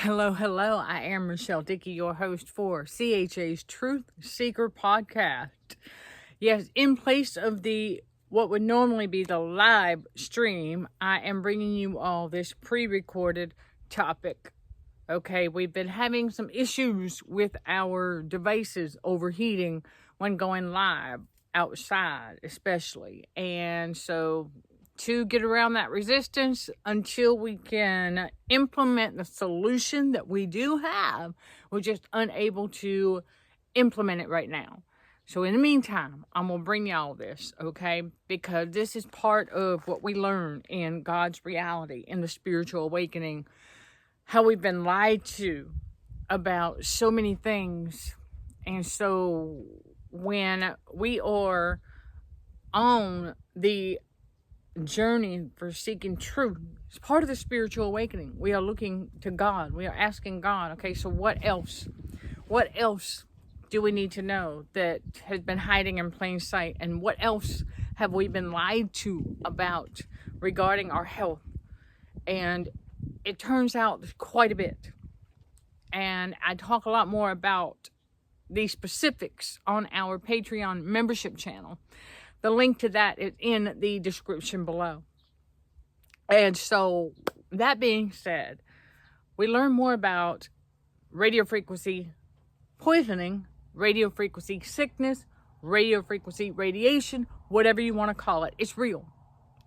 Hello, hello. I am Michelle Dickey, your host for CHA's Truth Seeker podcast. Yes, in place of the what would normally be the live stream, I am bringing you all this pre-recorded topic. Okay, we've been having some issues with our devices overheating when going live outside, especially. And so to get around that resistance until we can implement the solution that we do have, we're just unable to implement it right now. So in the meantime, I'm going to bring y'all this, okay? Because this is part of what we learn in God's reality, in the spiritual awakening, how we've been lied to about so many things. And so when we are on the journey for seeking truth, it's part of the spiritual awakening. We are looking to God. We are asking God, okay, so what else? What else do we need to know that has been hiding in plain sight? And what else have we been lied to about regarding our health? And it turns out quite a bit. And I talk a lot more about the specifics on our Patreon membership channel. The link to that is in the description below. And so, that being said, we learn more about radio frequency poisoning, radio frequency sickness, radio frequency radiation, whatever you want to call it. It's real.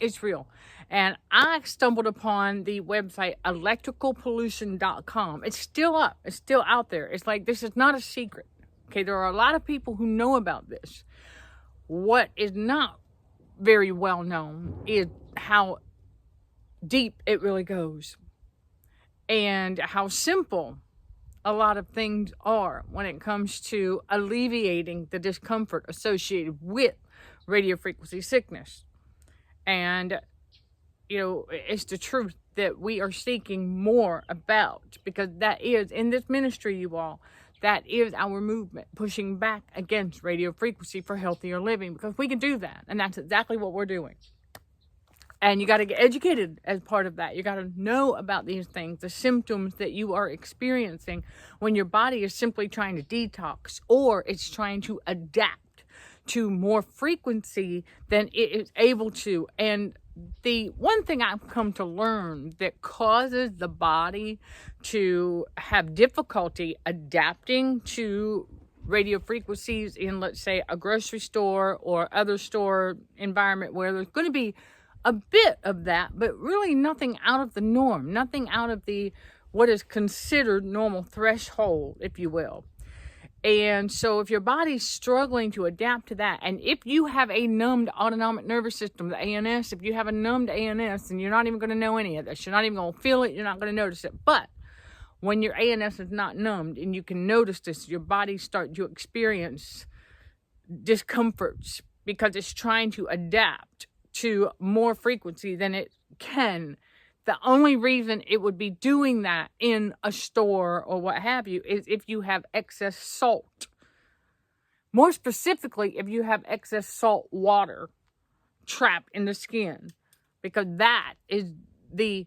It's real. And I stumbled upon the website electricalpollution.com. It's still up. It's still out there. It's like, this is not a secret. Okay, there are a lot of people who know about this. What is not very well known is how deep it really goes and how simple a lot of things are when it comes to alleviating the discomfort associated with radio frequency sickness. And, you know, it's the truth that we are seeking more about, because that is, in this ministry, you all, that is our movement, pushing back against radio frequency for healthier living, because we can do that. And that's exactly what we're doing. And you got to get educated as part of that. You got to know about these things, the symptoms that you are experiencing when your body is simply trying to detox, or it's trying to adapt to more frequency than it is able to. And the one thing I've come to learn that causes the body to have difficulty adapting to radio frequencies in, let's say, a grocery store or other store environment where there's going to be a bit of that, but really nothing out of the norm, nothing out of the what is considered normal threshold, if you will. And so if your body's struggling to adapt to that, and if you have a numbed autonomic nervous system, the ANS, if you have a numbed ANS, then you're not even going to know any of this. You're not even going to feel it. You're not going to notice it. But when your ANS is not numbed and you can notice this, your body starts to experience discomforts because it's trying to adapt to more frequency than it can. The only reason it would be doing that in a store or what have you is if you have excess salt. More specifically, if you have excess salt water trapped in the skin, because that is the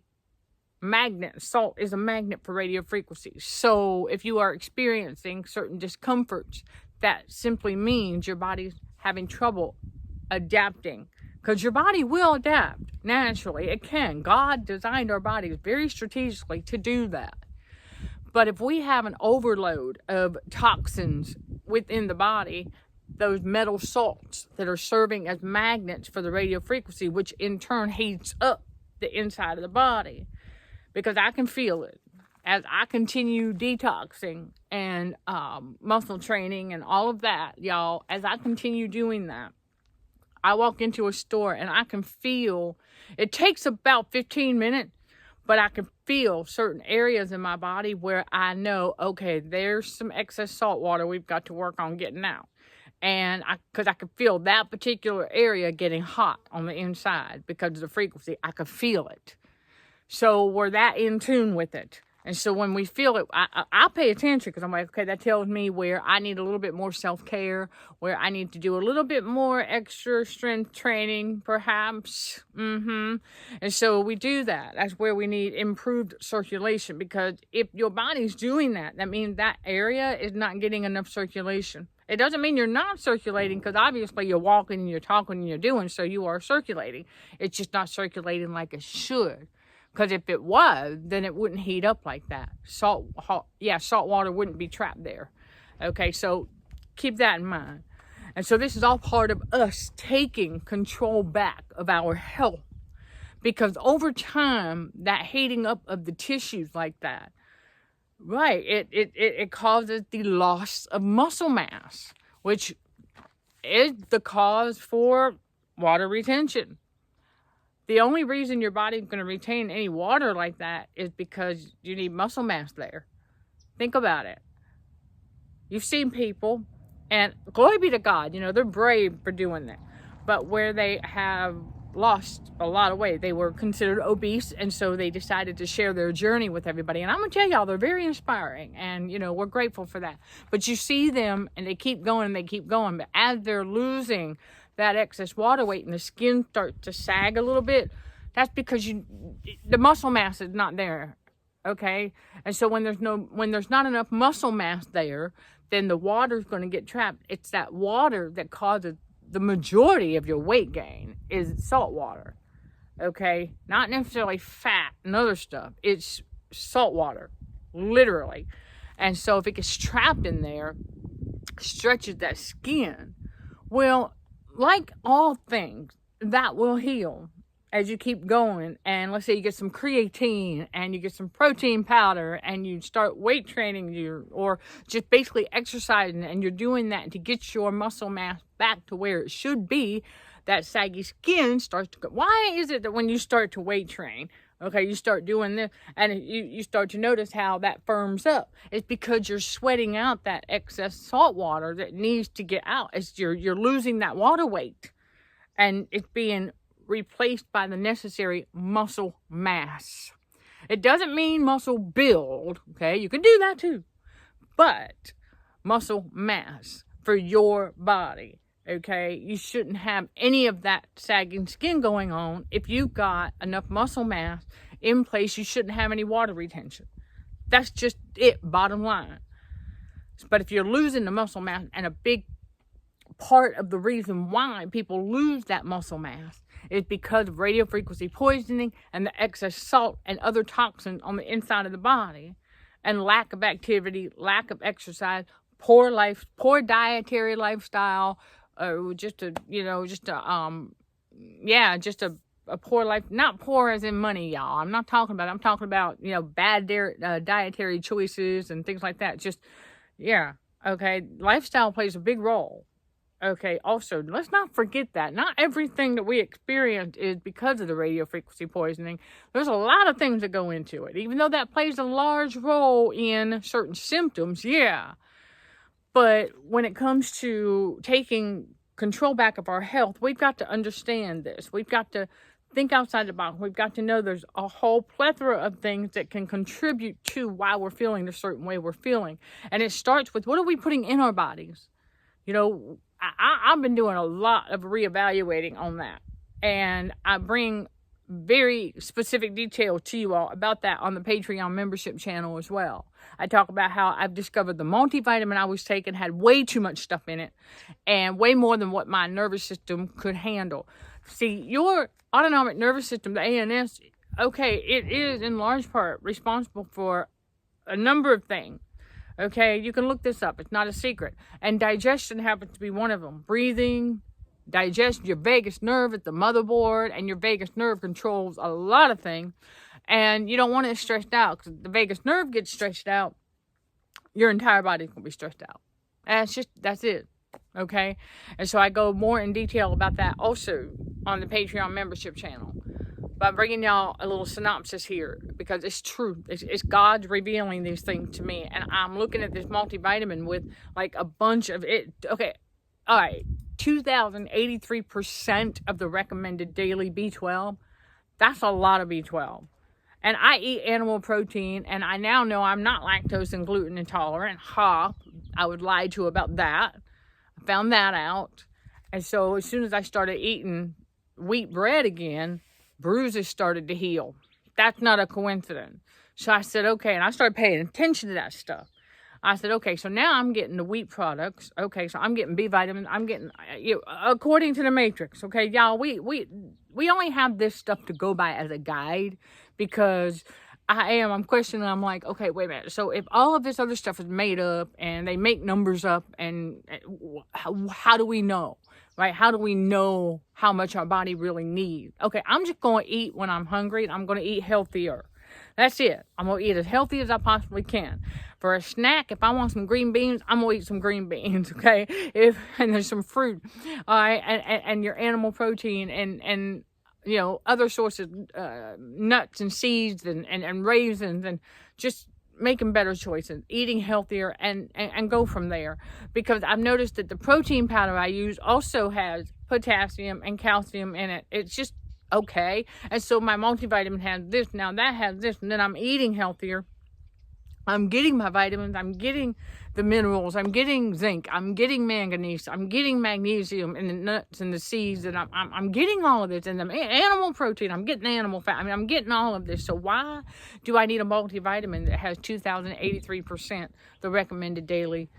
magnet. Salt is a magnet for radio frequencies. So if you are experiencing certain discomforts, that simply means your body's having trouble adapting. Because your body will adapt naturally. It can. God designed our bodies very strategically to do that. But if we have an overload of toxins within the body, those metal salts that are serving as magnets for the radio frequency, which in turn heats up the inside of the body, because I can feel it as I continue detoxing and muscle training and all of that, y'all. As I continue doing that, I walk into a store and I can feel, it takes about 15 minutes, but I can feel certain areas in my body where I know, okay, there's some excess salt water we've got to work on getting out. And because I could feel that particular area getting hot on the inside because of the frequency, I could feel it. So we're that in tune with it. And so when we feel it, I pay attention because I'm like, okay, that tells me where I need a little bit more self-care, where I need to do a little bit more extra strength training, perhaps. And so we do that. That's where we need improved circulation, because if your body's doing that, that means that area is not getting enough circulation. It doesn't mean you're not circulating, because obviously you're walking and you're talking and you're doing, so you are circulating. It's just not circulating like it should. Because if it was, then it wouldn't heat up like that. Salt water wouldn't be trapped there. Okay, so keep that in mind. And so this is all part of us taking control back of our health. Because over time, that heating up of the tissues like that, right, it causes the loss of muscle mass, which is the cause for water retention. The only reason your body's going to retain any water like that is because you need muscle mass there. Think about it. You've seen people, and glory be to God, they're brave for doing that. But where they have lost a lot of weight, they were considered obese, and so they decided to share their journey with everybody. And I'm going to tell y'all, they're very inspiring, and, we're grateful for that. But you see them, and they keep going, and they keep going. But as they're losing that excess water weight and the skin starts to sag a little bit, that's because the muscle mass is not there. Okay, and so when there's not enough muscle mass there, then the water's going to get trapped. It's that water that causes the majority of your weight gain is salt water. Okay, not necessarily fat and other stuff. It's salt water, literally. And so if it gets trapped in there, stretches that skin. Well, like all things, that will heal as you keep going. And let's say you get some creatine and you get some protein powder and you start weight training or just basically exercising, and you're doing that to get your muscle mass back to where it should be. That saggy skin starts to go. Why is it that when you start to weight train, okay, you start doing this and you start to notice how that firms up? It's because you're sweating out that excess salt water that needs to get out. You're losing that water weight, and it's being replaced by the necessary muscle mass. It doesn't mean muscle build, okay? You can do that too. But muscle mass for your body. Okay, you shouldn't have any of that sagging skin going on. If you've got enough muscle mass in place, you shouldn't have any water retention. That's just it, bottom line. But if you're losing the muscle mass, and a big part of the reason why people lose that muscle mass is because of radiofrequency poisoning and the excess salt and other toxins on the inside of the body, and lack of activity, lack of exercise, poor dietary lifestyle, just a poor life. Not poor as in money, y'all. I'm talking about bad dietary choices and things like that. Okay, lifestyle plays a big role. Okay, also, let's not forget that not everything that we experience is because of the radiofrequency poisoning. There's a lot of things that go into it, even though that plays a large role in certain symptoms, yeah. But when it comes to taking control back of our health, we've got to understand this. We've got to think outside the box. We've got to know there's a whole plethora of things that can contribute to why we're feeling the certain way we're feeling. And it starts with, what are we putting in our bodies? I've been doing a lot of reevaluating on that. And I bring very specific detail to you all about that on the Patreon membership channel as well. I talk about how I've discovered the multivitamin I was taking had way too much stuff in it, and way more than what my nervous system could handle. See, your autonomic nervous system, the ANS, okay, it is in large part responsible for a number of things. Okay, you can look this up. It's not a secret. And digestion happens to be one of them. Breathing, digestion, your vagus nerve is the motherboard, and your vagus nerve controls a lot of things. And you don't want it stressed out, because the vagus nerve gets stretched out, your entire body's going to be stressed out. That's it. Okay? And so I go more in detail about that also on the Patreon membership channel. But I'm bringing y'all a little synopsis here because it's true. It's God's revealing these things to me. And I'm looking at this multivitamin with like a bunch of it. Okay, all right. 2,083% of the recommended daily B12. That's a lot of B12. And I eat animal protein, and I now know I'm not lactose and gluten intolerant. I would lie to you about that. I found that out. And so as soon as I started eating wheat bread again, bruises started to heal. That's not a coincidence. So I said, okay, and I started paying attention to that stuff. I said, okay, so now I'm getting the wheat products. Okay, so I'm getting B vitamins. I'm getting, according to the matrix. Okay, y'all, we only have this stuff to go by as a guide, because I'm questioning. I'm like, okay, wait a minute. So if all of this other stuff is made up and they make numbers up, and how do we know? Right? How do we know how much our body really needs? Okay, I'm just going to eat when I'm hungry, and I'm going to eat healthier. That's it. I'm going to eat as healthy as I possibly can. For a snack, if I want some green beans, I'm going to eat some green beans, okay? And there's some fruit, all right? And your animal protein and other sources, nuts and seeds and raisins, and just making better choices, eating healthier, and go from there. Because I've noticed that the protein powder I use also has potassium and calcium in it. It's just okay. And so my multivitamin has this, now that has this, and then I'm eating healthier. I'm getting my vitamins, I'm getting the minerals, I'm getting zinc, I'm getting manganese, I'm getting magnesium in the nuts and the seeds, and I'm getting all of this, and the animal protein, I'm getting animal fat. I mean, I'm getting all of this. So why do I need a multivitamin that has 2,083% the recommended daily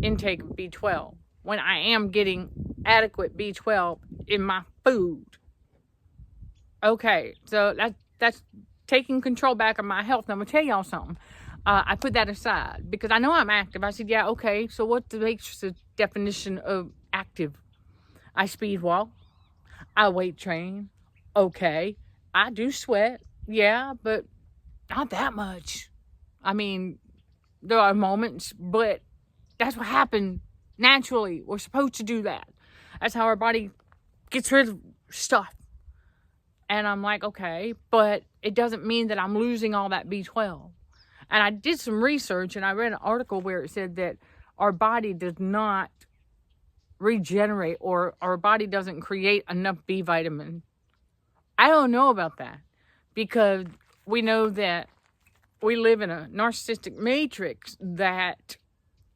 intake of B12 when I am getting adequate B12 in my food? Okay, so that's taking control back of my health. Now, I'm going to tell y'all something. I put that aside because I know I'm active. I said, yeah, okay, so what's the definition of active? I speed walk. I weight train. Okay. I do sweat. Yeah, but not that much. I mean, there are moments, but that's what happened naturally. We're supposed to do that. That's how our body gets rid of stuff. And I'm like, okay, but it doesn't mean that I'm losing all that B12. And I did some research, and I read an article where it said that our body does not regenerate, or our body doesn't create enough B vitamin. I don't know about that, because we know that we live in a narcissistic matrix that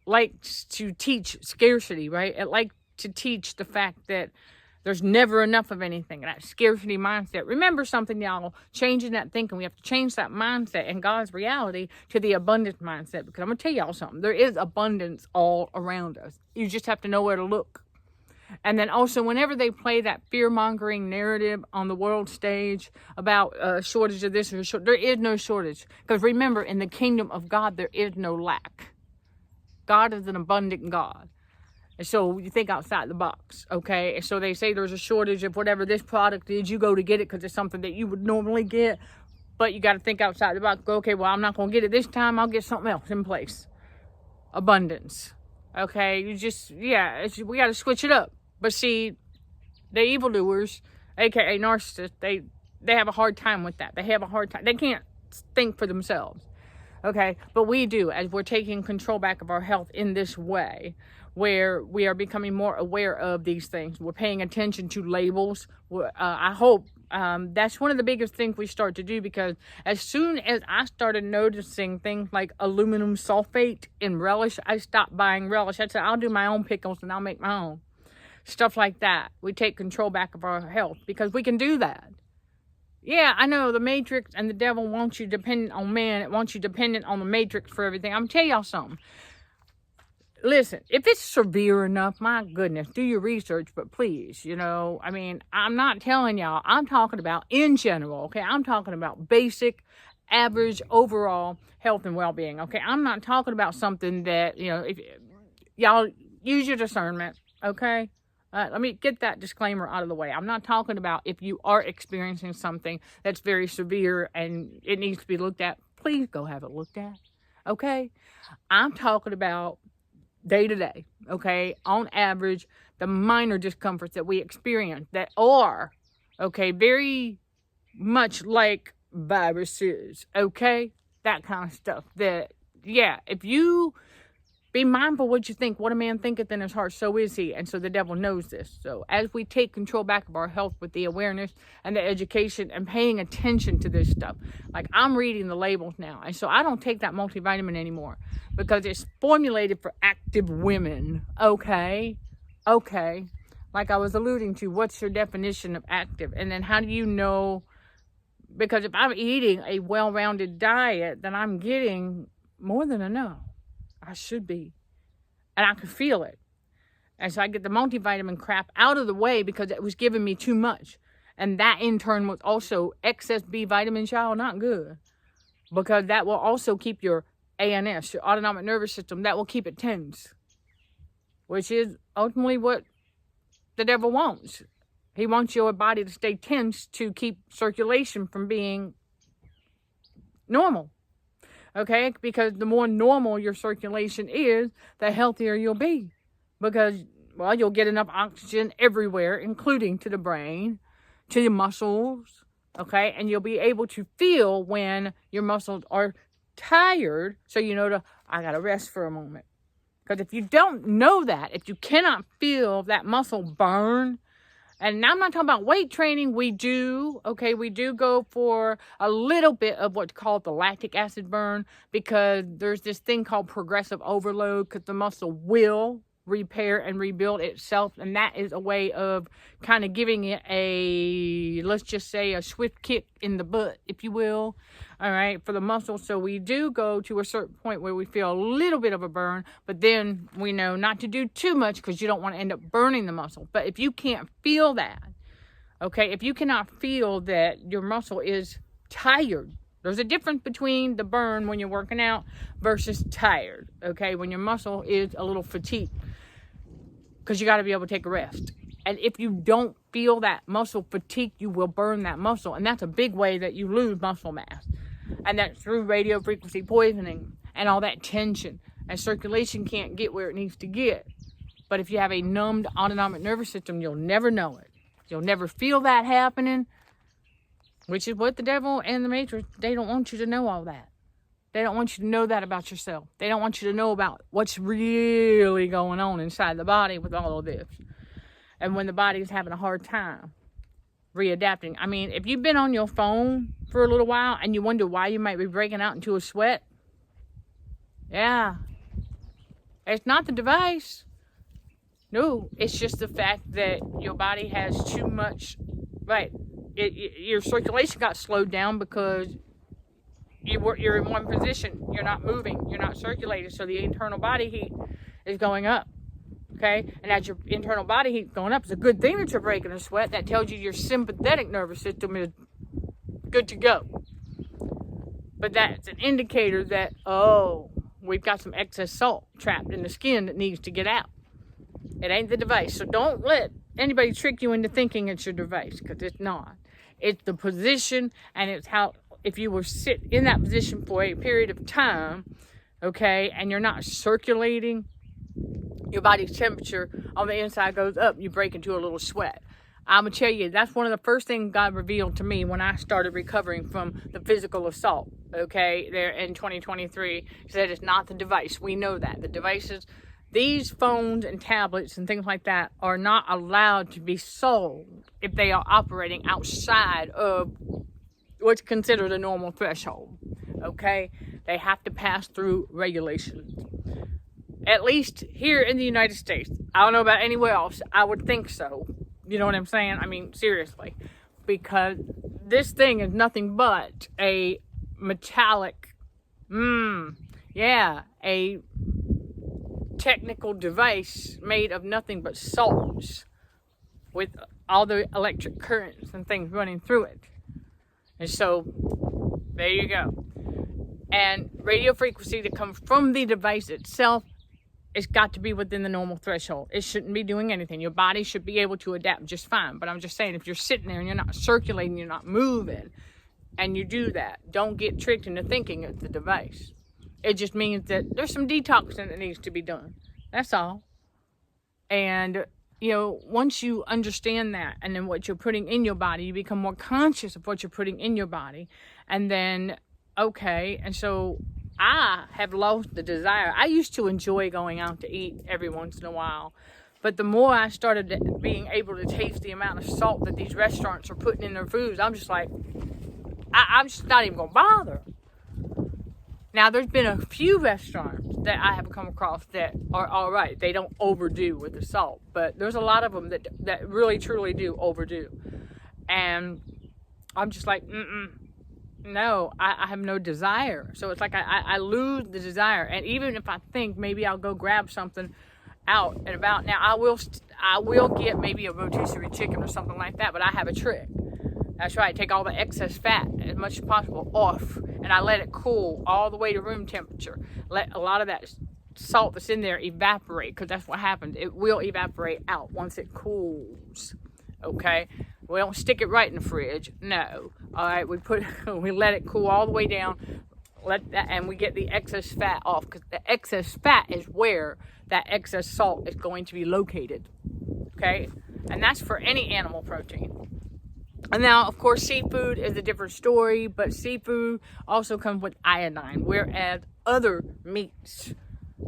likes to teach scarcity, right? It likes to teach the fact that there's never enough of anything. That scarcity mindset. Remember something, y'all. Changing that thinking. We have to change that mindset and God's reality to the abundant mindset. Because I'm going to tell y'all something. There is abundance all around us. You just have to know where to look. And then also, whenever they play that fear-mongering narrative on the world stage about a shortage of this or there is no shortage. Because remember, in the kingdom of God, there is no lack. God is an abundant God. And so you think outside the box, okay? And so they say there's a shortage of whatever this product is. You go to get it because it's something that you would normally get. But you got to think outside the box. Go, okay, well, I'm not going to get it this time. I'll get something else in place. Abundance. Okay? You just, we got to switch it up. But see, the evildoers, a.k.a. narcissists, they have a hard time with that. They have a hard time. They can't think for themselves. Okay? But we do, as we're taking control back of our health in this way, where we are becoming more aware of these things. We're paying attention to labels. I hope that's one of the biggest things we start to do, because as soon as I started noticing things like aluminum sulfate in relish, I stopped buying relish. I said, I'll do my own pickles and I'll make my own. Stuff like that. We take control back of our health because we can do that. Yeah, I know the matrix and the devil wants you dependent on man. It wants you dependent on the matrix for everything. I'm going to tell y'all something. Listen, if it's severe enough, my goodness, do your research, but please, I mean, I'm not telling y'all, I'm talking about in general, okay? I'm talking about basic, average, overall health and well-being, okay? I'm not talking about something that, if y'all use your discernment, okay? Let me get that disclaimer out of the way. I'm not talking about if you are experiencing something that's very severe and it needs to be looked at, please go have it looked at, okay? I'm talking about day to day, okay, on average, the minor discomforts that we experience that are, okay, very much like viruses, okay, that kind of stuff that, if you Be mindful what you think. What a man thinketh in his heart, so is he. And so the devil knows this. So as we take control back of our health with the awareness and the education and paying attention to this stuff, like I'm reading the labels now. And so I don't take that multivitamin anymore because it's formulated for active women. Okay. Like I was alluding to, what's your definition of active? And then how do you know? Because if I'm eating a well-rounded diet, then I'm getting more than enough. I should be. And I can feel it. And so I get the multivitamin crap out of the way because it was giving me too much. And that in turn was also excess B vitamins, y'all, not good. Because that will also keep your ANS, your autonomic nervous system, that will keep it tense. Which is ultimately what the devil wants. He wants your body to stay tense to keep circulation from being normal. Okay, because the more normal your circulation is, the healthier you'll be. Because, well, you'll get enough oxygen everywhere, including to the brain, to your muscles, okay? And you'll be able to feel when your muscles are tired, so you know I gotta rest for a moment. Because if you don't know that, if you cannot feel that muscle burn, and now I'm not talking about weight training. We do go for a little bit of what's called the lactic acid burn because there's this thing called progressive overload because the muscle will repair and rebuild itself. And that is a way of kind of giving it let's just say a swift kick in the butt, if you will. All right, for the muscle. So we do go to a certain point where we feel a little bit of a burn, but then we know not to do too much because you don't want to end up burning the muscle. But if you can't feel that, okay, if you cannot feel that your muscle is tired, there's a difference between the burn when you're working out versus tired, okay, when your muscle is a little fatigued because you got to be able to take a rest. And if you don't feel that muscle fatigue, you will burn that muscle. And that's a big way that you lose muscle mass. And that's through radio frequency poisoning and all that tension. And circulation can't get where it needs to get. But if you have a numbed autonomic nervous system, you'll never know it. You'll never feel that happening, which is what the devil and the matrix, they don't want you to know all that. They don't want you to know that about yourself. They don't want you to know about what's really going on inside the body with all of this. And when the body is having a hard time readapting. I mean, if you've been on your phone for a little while and you wonder why you might be breaking out into a sweat, yeah, it's not the device. No, it's just the fact that your body has too much, right? Your circulation got slowed down because you're in one position. You're not moving. You're not circulating. So the internal body heat is going up. Okay, and as your internal body heat going up, it's a good thing that you're breaking a sweat. That tells you your sympathetic nervous system is good to go. But that's an indicator that, oh, we've got some excess salt trapped in the skin that needs to get out. It ain't the device. So don't let anybody trick you into thinking it's your device, because it's not. It's the position, and it's how, if you were sit in that position for a period of time, okay, and you're not circulating, your body's temperature on the inside goes up, you break into a little sweat. I'm going to tell you, that's one of the first things God revealed to me when I started recovering from the physical assault, okay, there in 2023. He said it's not the device. We know that. The devices, these phones and tablets and things like that are not allowed to be sold if they are operating outside of what's considered a normal threshold, okay? They have to pass through regulations. At least here in the United States. I don't know about anywhere else. I would think so. You know what I'm saying? I mean, seriously. Because this thing is nothing but a metallic, a technical device made of nothing but salts with all the electric currents and things running through it. And so, there you go. And radio frequency that comes from the device itself, it's got to be within the normal threshold. It shouldn't be doing anything. Your body should be able to adapt just fine. But I'm just saying, if you're sitting there and you're not circulating, you're not moving, and you do that, don't get tricked into thinking it's the device. It just means that there's some detoxing that needs to be done. That's all. And, you know, once you understand that, and then what you're putting in your body, you become more conscious of what you're putting in your body. And then, okay, and so I have lost the desire. I used to enjoy going out to eat every once in a while. But the more I started being able to taste the amount of salt that these restaurants are putting in their foods, I'm just like, I'm just not even going to bother. Now, there's been a few restaurants that I have come across that are all right. They don't overdo with the salt. But there's a lot of them that really, truly do overdo. And I'm just like, no, I have no desire. So it's like I lose the desire. And even if I think maybe I'll go grab something out and about. Now, I will get maybe a rotisserie chicken or something like that, but I have a trick. That's right, take all the excess fat as much as possible off, and I let it cool all the way to room temperature. Let a lot of that salt that's in there evaporate, because that's what happens. It will evaporate out once it cools, okay? We don't stick it right in the fridge, no. All right, we let it cool all the way down, and we get the excess fat off, because the excess fat is where that excess salt is going to be located, okay? And that's for any animal protein. And now, of course, seafood is a different story, but seafood also comes with iodine, whereas other meats,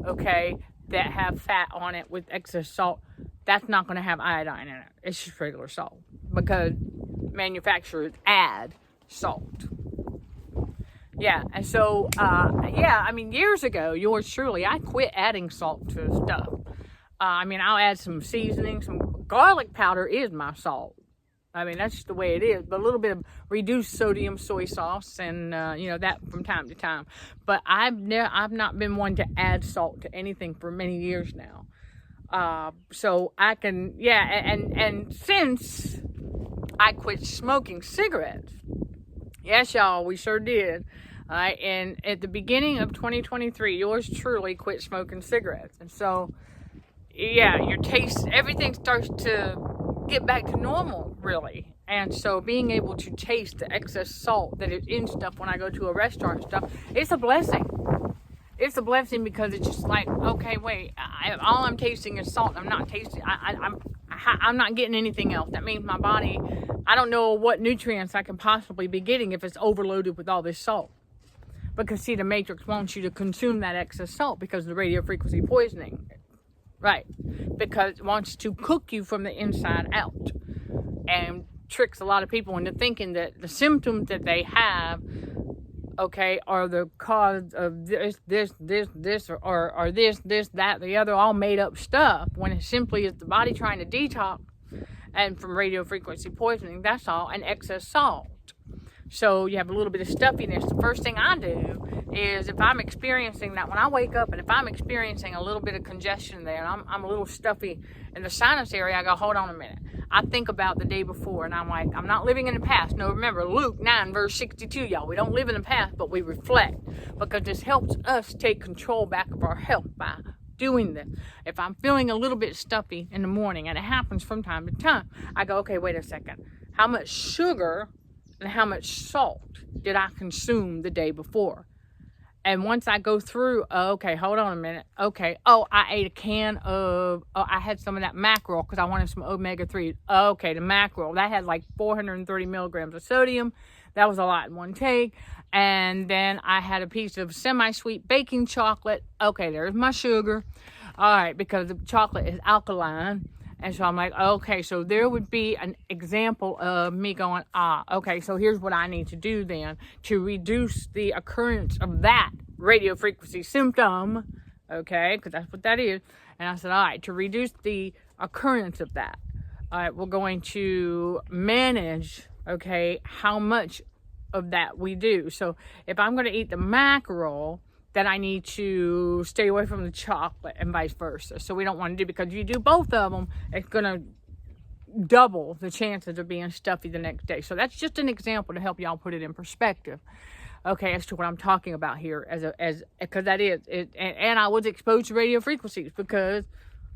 okay, that have fat on it with excess salt, that's not going to have iodine in it. It's just regular salt, because manufacturers add salt. Yeah, and so, years ago, yours truly, I quit adding salt to stuff. I'll add some seasoning, some garlic powder is my salt. That's just the way it is. But a little bit of reduced sodium soy sauce and, that from time to time. But I've not been one to add salt to anything for many years now. So I can, and since I quit smoking cigarettes, yes, y'all, we sure did. All right, and at the beginning of 2023, yours truly quit smoking cigarettes. And so, your taste, everything starts to get back to normal, really. And so being able to taste the excess salt that is in stuff when I go to a restaurant and stuff, it's a blessing. It's a blessing, because it's just like, okay, wait, all I'm tasting is salt. I'm not tasting, I'm not getting anything else. That means my body, I don't know what nutrients I can possibly be getting if it's overloaded with all this salt. Because see, the Matrix wants you to consume that excess salt because of the radio frequency poisoning. Right, because it wants to cook you from the inside out, and tricks a lot of people into thinking that the symptoms that they have, okay, are the cause of this, or this, that, the other, all made up stuff, when it simply is the body trying to detox and from radio frequency poisoning. That's all, and excess salt. So you have a little bit of stuffiness. The first thing I do is, if I'm experiencing that, when I wake up and if I'm experiencing a little bit of congestion there, and I'm a little stuffy in the sinus area, I go, hold on a minute. I think about the day before, and I'm like, I'm not living in the past. No, remember, Luke 9, verse 62, y'all. We don't live in the past, but we reflect, because this helps us take control back of our health by doing this. If I'm feeling a little bit stuffy in the morning, and it happens from time to time, I go, okay, wait a second. How much sugar and how much salt did I consume the day before? And once I go through, okay, hold on a minute. Okay, I ate a can of, I had some of that mackerel because I wanted some omega-3. Okay, the mackerel, that had like 430 milligrams of sodium. That was a lot in one take. And then I had a piece of semi-sweet baking chocolate. Okay, there's my sugar. All right, because the chocolate is alkaline. And so I'm like, okay, so there would be an example of me going, okay, so here's what I need to do then to reduce the occurrence of that radio frequency symptom, okay, because that's what that is. And I said, all right, to reduce the occurrence of that, all right, we're going to manage, okay, how much of that we do. So if I'm going to eat the mackerel, then I need to stay away from the chocolate, and vice versa. So we don't want to do, because if you do both of them, it's going to double the chances of being stuffy the next day. So that's just an example to help y'all put it in perspective, okay, as to what I'm talking about here, because that is it. And I was exposed to radio frequencies because,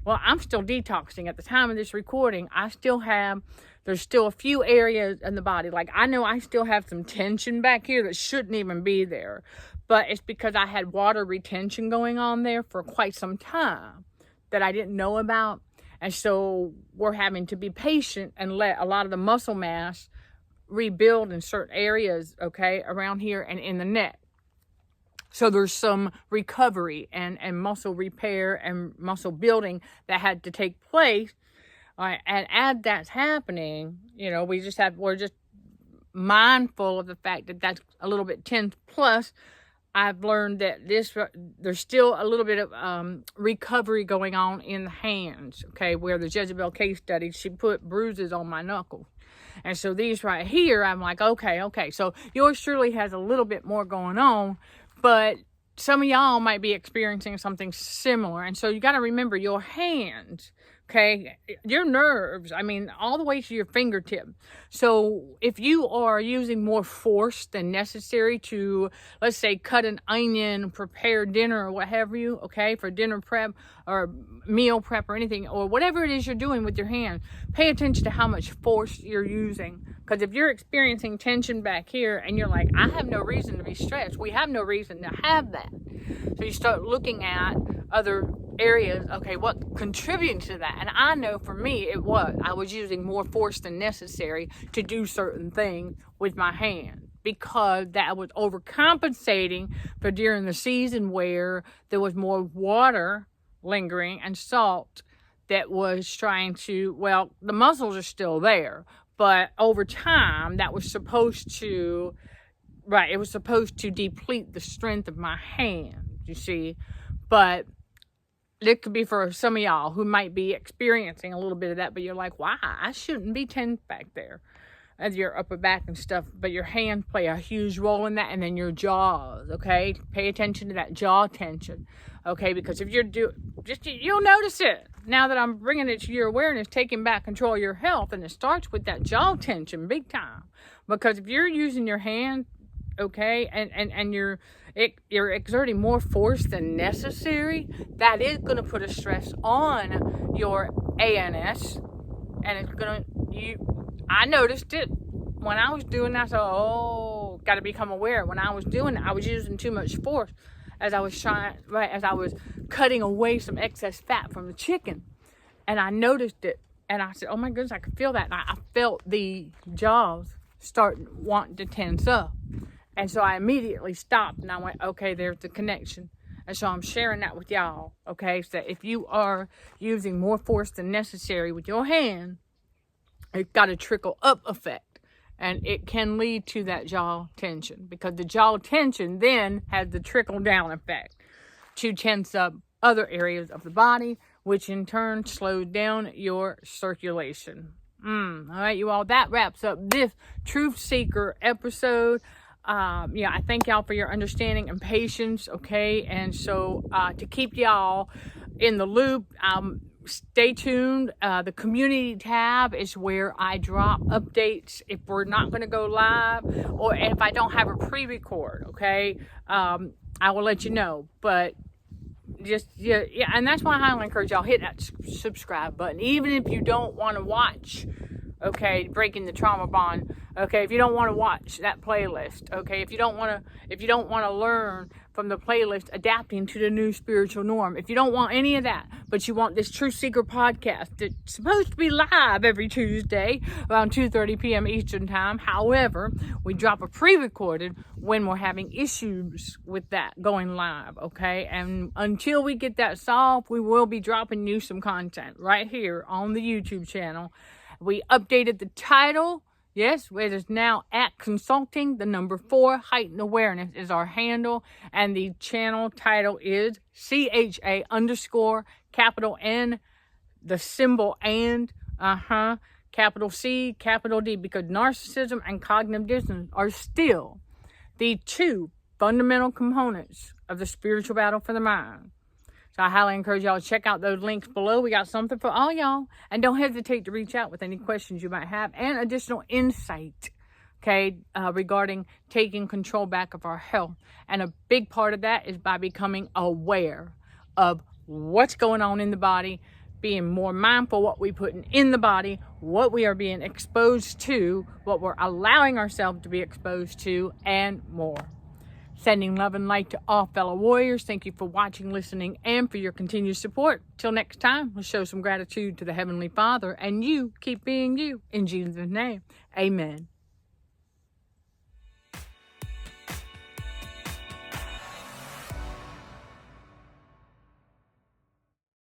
well, I'm still detoxing at the time of this recording. There's still a few areas in the body, like I know I still have some tension back here that shouldn't even be there. But it's because I had water retention going on there for quite some time that I didn't know about. And so we're having to be patient and let a lot of the muscle mass rebuild in certain areas, okay, around here and in the neck. So there's some recovery and muscle repair and muscle building that had to take place. And as that's happening, we're just mindful of the fact that that's a little bit tense. Plus, I've learned that there's still a little bit of recovery going on in the hands, okay, where the Jezebel case study, she put bruises on my knuckles. And so these right here, I'm like, okay. So yours surely has a little bit more going on, but some of y'all might be experiencing something similar. And so you got to remember your hands, okay, your nerves, all the way to your fingertip. So if you are using more force than necessary to, let's say, cut an onion, prepare dinner or what have you, okay, for dinner prep or meal prep or anything, or whatever it is you're doing with your hand, pay attention to how much force you're using. Because if you're experiencing tension back here and you're like, I have no reason to be stressed, we have no reason to have that. So you start looking at other areas, okay, what contributed to that? And I know for me, I was using more force than necessary to do certain things with my hand, because that was overcompensating for during the season where there was more water lingering and salt that was trying to, the muscles are still there, but over time that was supposed to, it was supposed to deplete the strength of my hand, you see. But it could be for some of y'all who might be experiencing a little bit of that, but you're like, why? I shouldn't be tense back there as your upper back and stuff, but your hands play a huge role in that. And then your jaws, okay? Pay attention to that jaw tension, okay? Because if you'll notice it. Now that I'm bringing it to your awareness, taking back control of your health, and it starts with that jaw tension big time. Because if you're using your hand, okay, and you're exerting more force than necessary, that is going to put a stress on your ANS, and it's going to, I noticed it when I was doing that. So, got to become aware. When I was doing it, I was using too much force as I was cutting away some excess fat from the chicken, and I noticed it, and I said, oh my goodness, I could feel that, and I felt the jaws start wanting to tense up. And so I immediately stopped, and I went, okay, there's the connection. And so I'm sharing that with y'all, okay? So if you are using more force than necessary with your hand, it's got a trickle up effect, and it can lead to that jaw tension, because the jaw tension then has the trickle down effect to tense up other areas of the body, which in turn slows down your circulation. All right, you all, that wraps up this Truth Seeker episode. I thank y'all for your understanding and patience, okay? And so to keep y'all in the loop, stay tuned. The community tab is where I drop updates if we're not going to go live, or if I don't have a pre-record, okay? I will let you know. But and that's why I highly encourage y'all, hit that subscribe button, even if you don't want to watch, okay, Breaking the Trauma Bond, okay, if you don't want to watch that playlist, okay, if you don't want to learn from the playlist Adapting to the New Spiritual Norm, if you don't want any of that, but you want this Truth Seeker podcast that's supposed to be live every Tuesday around 2:30 p.m. Eastern Time. However, we drop a pre-recorded when we're having issues with that going live, okay? And until we get that solved, we will be dropping you some content right here on the YouTube channel. We updated the title. Yes, it is now at Consulting, the number 4, Heightened Awareness is our handle. And the channel title is CHA_ capital N, the symbol and, capital C, capital D, because narcissism and cognitive dissonance are still the 2 fundamental components of the spiritual battle for the mind. So I highly encourage y'all to check out those links below. We got something for all y'all. And don't hesitate to reach out with any questions you might have and additional insight, okay, regarding taking control back of our health. And a big part of that is by becoming aware of what's going on in the body, being more mindful what we put in the body, what we are being exposed to, what we're allowing ourselves to be exposed to, and more. Sending love and light to all fellow warriors. Thank you for watching, listening, and for your continued support. Till next time, we'll show some gratitude to the Heavenly Father, and you keep being you. In Jesus' name, amen.